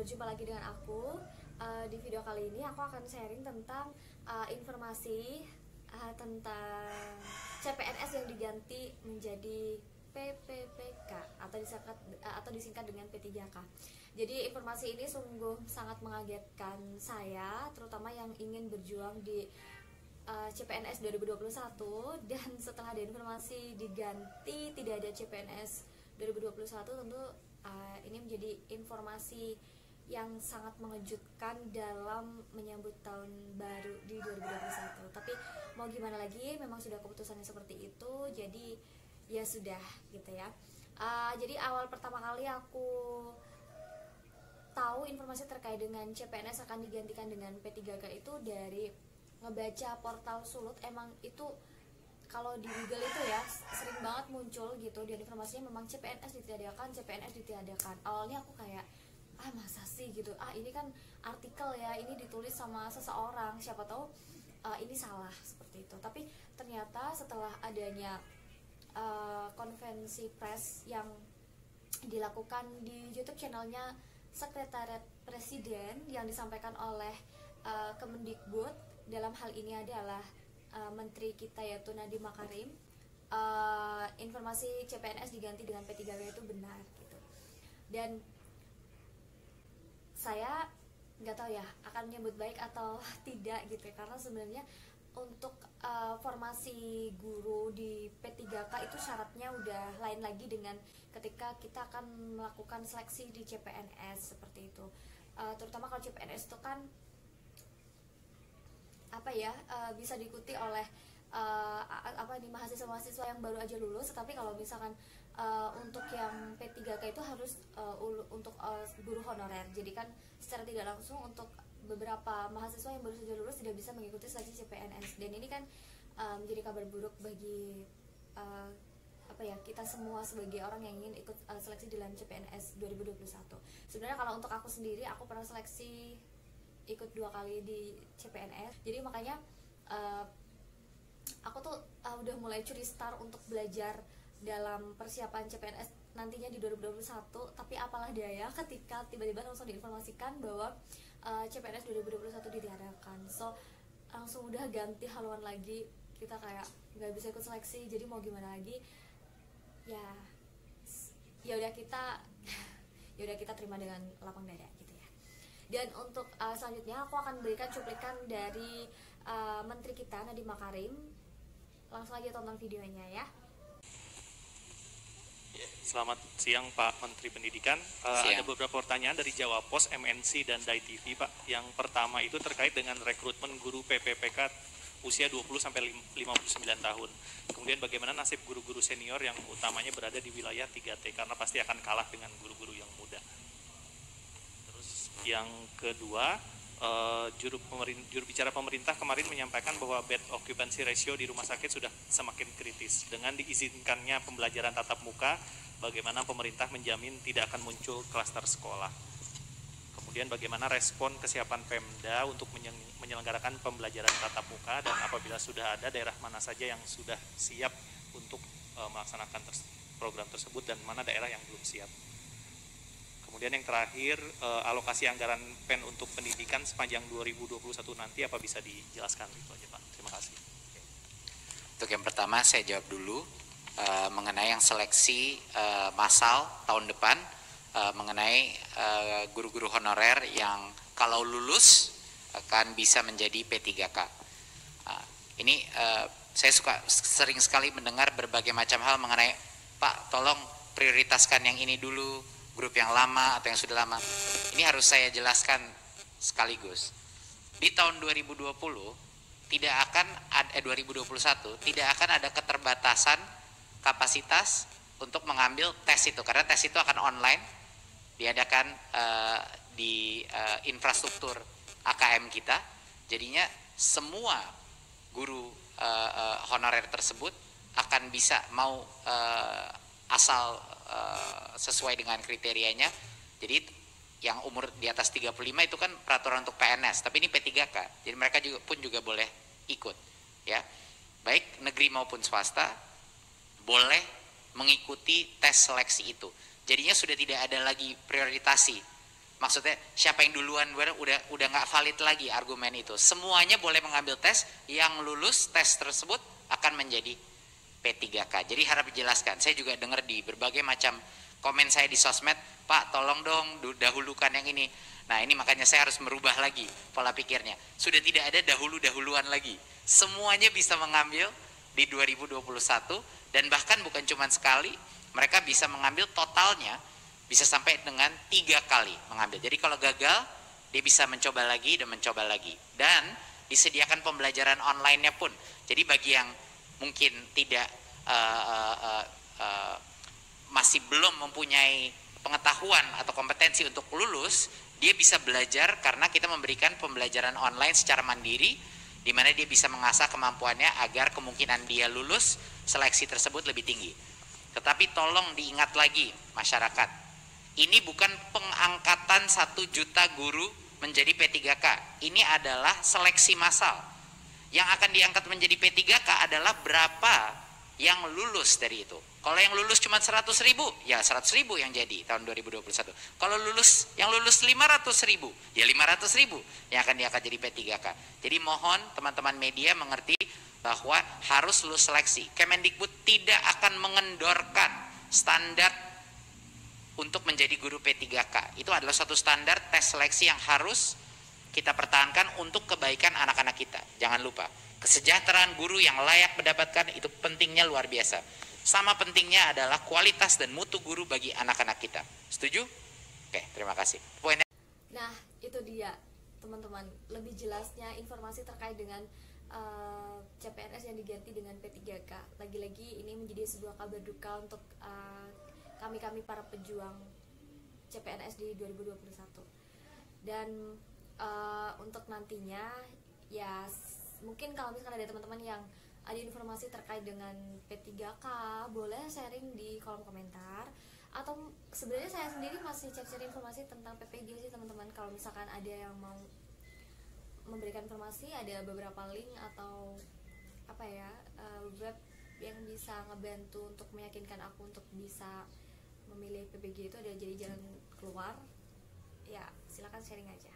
berjumpa lagi dengan aku. Di video kali ini aku akan sharing tentang informasi tentang CPNS yang diganti menjadi PPPK atau disingkat dengan P3K. Jadi informasi ini sungguh sangat mengagetkan saya, terutama yang ingin berjuang di CPNS 2021. Dan setelah ada informasi diganti tidak ada CPNS 2021, tentu ini menjadi informasi yang sangat mengejutkan dalam menyambut tahun baru di 2021. Tapi mau gimana lagi, memang sudah keputusannya seperti itu, jadi ya sudah gitu ya. Jadi awal pertama kali aku tahu informasi terkait dengan CPNS akan digantikan dengan P3K itu dari ngebaca portal Sulut. Emang itu kalau di Google itu ya sering banget muncul gitu, dan informasinya memang CPNS ditiadakan. Awalnya aku kayak masa sih gitu, ini kan artikel ya, ini ditulis sama seseorang, siapa tahu ini salah seperti itu. Tapi ternyata setelah adanya konferensi pers yang dilakukan di YouTube channelnya Sekretariat Presiden yang disampaikan oleh Kemendikbud, dalam hal ini adalah menteri kita yaitu Nadiem Makarim, informasi CPNS diganti dengan P3K itu benar gitu. Dan saya nggak tahu ya akan menyambut baik atau tidak gitu ya, karena sebenarnya untuk formasi guru di P3K itu syaratnya udah lain lagi dengan ketika kita akan melakukan seleksi di CPNS seperti itu. Terutama kalau CPNS itu kan bisa diikuti oleh mahasiswa-mahasiswa yang baru aja lulus. Tapi kalau misalkan untuk yang P3K itu harus untuk guru honorer. Jadi kan secara tidak langsung untuk beberapa mahasiswa yang baru saja lulus tidak bisa mengikuti seleksi CPNS. Dan ini kan menjadi kabar buruk bagi kita semua sebagai orang yang ingin ikut seleksi dalam CPNS 2021. Sebenarnya kalau untuk aku sendiri, aku pernah seleksi ikut 2 kali di CPNS. Jadi makanya aku tuh udah mulai curi start untuk belajar dalam persiapan CPNS nantinya di 2021. Tapi apalah daya ketika tiba-tiba langsung diinformasikan bahwa CPNS 2021 ditiadakan. So langsung udah ganti haluan lagi, kita kayak nggak bisa ikut seleksi. Jadi mau gimana lagi, ya udah kita terima dengan lapang dada gitu ya. Dan untuk selanjutnya aku akan berikan cuplikan dari menteri kita Nadiem Makarim. Langsung aja tonton videonya ya. Selamat siang Pak Menteri Pendidikan. Ada beberapa pertanyaan dari Jawa Pos, MNC, dan Dai TV Pak. Yang pertama itu terkait dengan rekrutmen guru PPPK usia 20-59 tahun. Kemudian bagaimana nasib guru-guru senior yang utamanya berada di wilayah 3T, karena pasti akan kalah dengan guru-guru yang muda. Terus yang kedua, juru bicara pemerintah kemarin menyampaikan bahwa bed occupancy ratio di rumah sakit sudah semakin kritis. Dengan diizinkannya pembelajaran tatap muka, bagaimana pemerintah menjamin tidak akan muncul klaster sekolah? Kemudian bagaimana respon kesiapan Pemda untuk menyelenggarakan pembelajaran tatap muka, dan apabila sudah ada, daerah mana saja yang sudah siap untuk melaksanakan program tersebut dan mana daerah yang belum siap? Kemudian yang terakhir, alokasi anggaran PEN untuk pendidikan sepanjang 2021 nanti apa bisa dijelaskan? Itu aja Pak, terima kasih. Untuk yang pertama saya jawab dulu mengenai yang seleksi massal tahun depan, mengenai guru-guru honorer yang kalau lulus akan bisa menjadi P3K. Ini saya sering sekali mendengar berbagai macam hal mengenai, Pak tolong prioritaskan yang ini dulu, grup yang lama atau yang sudah lama. Ini harus saya jelaskan sekaligus. Di tahun 2020 tidak akan ada 2021 tidak akan ada keterbatasan kapasitas untuk mengambil tes itu, karena tes itu akan online, diadakan di infrastruktur AKM kita. Jadinya semua guru honorer tersebut akan bisa mau asal sesuai dengan kriterianya. Jadi yang umur di atas 35 itu kan peraturan untuk PNS, tapi ini P3K. Jadi mereka juga boleh ikut ya. Baik negeri maupun swasta boleh mengikuti tes seleksi itu. Jadinya sudah tidak ada lagi prioritasi maksudnya siapa yang duluan udah nggak valid lagi argumen itu. Semuanya boleh mengambil tes, yang lulus tes tersebut akan menjadi P3K. Jadi harap dijelaskan. Saya juga dengar di berbagai macam komen saya di sosmed, Pak tolong dong dahulukan yang ini. Nah ini makanya saya harus merubah lagi pola pikirnya. Sudah tidak ada dahuluan lagi. Semuanya bisa mengambil di 2021 dan bahkan bukan cuma sekali, mereka bisa mengambil totalnya bisa sampai dengan 3 kali mengambil. Jadi kalau gagal dia bisa mencoba lagi dan mencoba lagi. Dan disediakan pembelajaran online-nya pun. Jadi bagi yang mungkin tidak masih belum mempunyai pengetahuan atau kompetensi untuk lulus, dia bisa belajar karena kita memberikan pembelajaran online secara mandiri, di mana dia bisa mengasah kemampuannya agar kemungkinan dia lulus seleksi tersebut lebih tinggi. Tetapi tolong diingat lagi masyarakat, ini bukan pengangkatan 1 juta guru menjadi P3K, ini adalah seleksi massal. Yang akan diangkat menjadi P3K adalah berapa yang lulus dari itu. Kalau yang lulus cuma 100.000, ya 100.000 yang jadi tahun 2021. Kalau yang lulus 500.000, ya 500.000 yang akan diangkat jadi P3K. Jadi mohon teman-teman media mengerti bahwa harus lulus seleksi. Kemendikbud tidak akan mengendorkan standar untuk menjadi guru P3K. Itu adalah suatu standar tes seleksi yang harus kita pertahankan untuk kebaikan anak-anak kita. Jangan lupa, kesejahteraan guru yang layak mendapatkan itu pentingnya luar biasa. Sama pentingnya adalah kualitas dan mutu guru bagi anak-anak kita. Setuju? Oke, terima kasih. Poinnya. Nah, itu dia teman-teman, lebih jelasnya informasi terkait dengan CPNS yang diganti dengan P3K. Lagi-lagi ini menjadi sebuah kabar duka untuk kami-kami para pejuang CPNS di 2021. Dan untuk nantinya ya mungkin kalau misalkan ada teman-teman yang ada informasi terkait dengan P3K, boleh sharing di kolom komentar. Atau sebenarnya saya sendiri masih cari informasi tentang PPG sih teman-teman. Kalau misalkan ada yang mau memberikan informasi, ada beberapa link atau apa ya, web yang bisa ngebantu untuk meyakinkan aku untuk bisa memilih PPG itu ada jadi jalan keluar. Ya silakan sharing aja.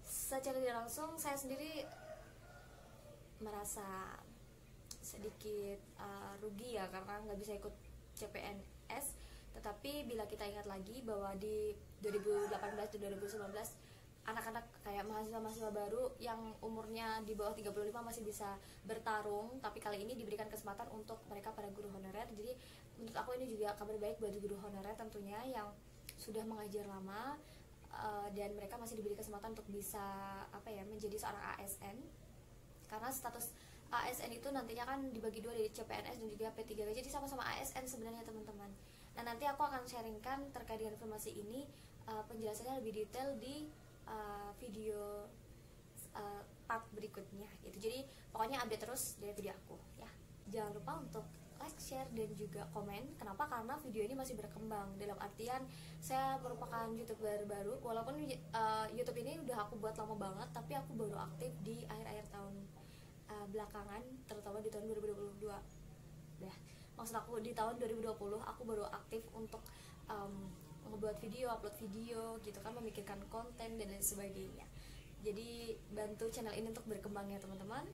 Secara tidak langsung saya sendiri merasa sedikit rugi ya karena nggak bisa ikut CPNS. Tetapi bila kita ingat lagi bahwa di 2018 dan 2019 anak-anak kayak mahasiswa-mahasiswa baru yang umurnya di bawah 35 masih bisa bertarung, tapi kali ini diberikan kesempatan untuk mereka para guru honorer. Jadi menurut aku ini juga kabar baik buat guru honorer tentunya yang sudah mengajar lama, dan mereka masih diberi kesempatan untuk bisa menjadi seorang ASN. Karena status ASN itu nantinya kan dibagi dua, dari CPNS dan juga P3K, jadi sama-sama ASN sebenarnya teman-teman. Nah nanti aku akan sharingkan terkait dengan informasi ini, penjelasannya lebih detail di video part berikutnya gitu. Jadi pokoknya update terus dari video aku ya. Jangan lupa untuk like, share, dan juga komen. Kenapa? Karena video ini masih berkembang. Dalam artian saya merupakan YouTuber baru. Walaupun YouTube ini udah aku buat lama banget, tapi aku baru aktif di akhir-akhir tahun belakangan, terutama di tahun 2022. Maksud aku di tahun 2020 aku baru aktif untuk ngebuat video, upload video gitu kan, memikirkan konten dan lain sebagainya. Jadi bantu channel ini untuk berkembang ya teman-teman.